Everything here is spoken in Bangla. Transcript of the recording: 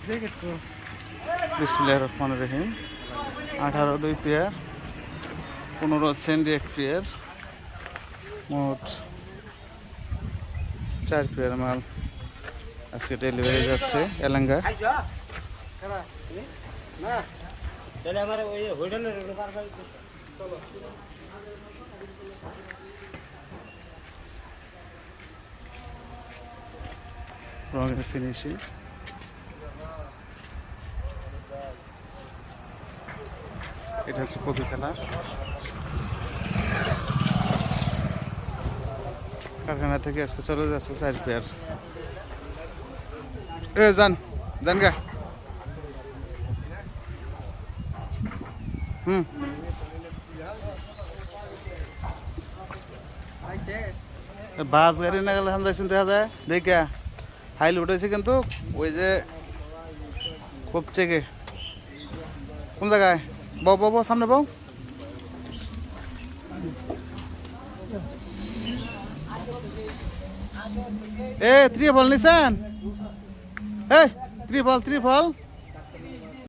বিসমিল্লাহির রহমানির রহিম 18 2 পেয়ার 15 সেন্ডি 1 পেয়ার মোট 4 পেয়ার মাল আজকে ডেলিভারি যাচ্ছে এলাঙ্গা রঙের ফিনিশিং এটা হচ্ছে কপি কালার কারখানা থেকে আজকে চলে যাচ্ছে 4 পেয়ার যান গা বাস গাড়ি না গেলে দেখছেন দেখা যায় দেখা হাইল উঠেছে কিন্তু ওই যে খুব চেকে কোন জায়গায় বউ বউ সামনে বউ ত্রিফল নিছেন ত্রিফল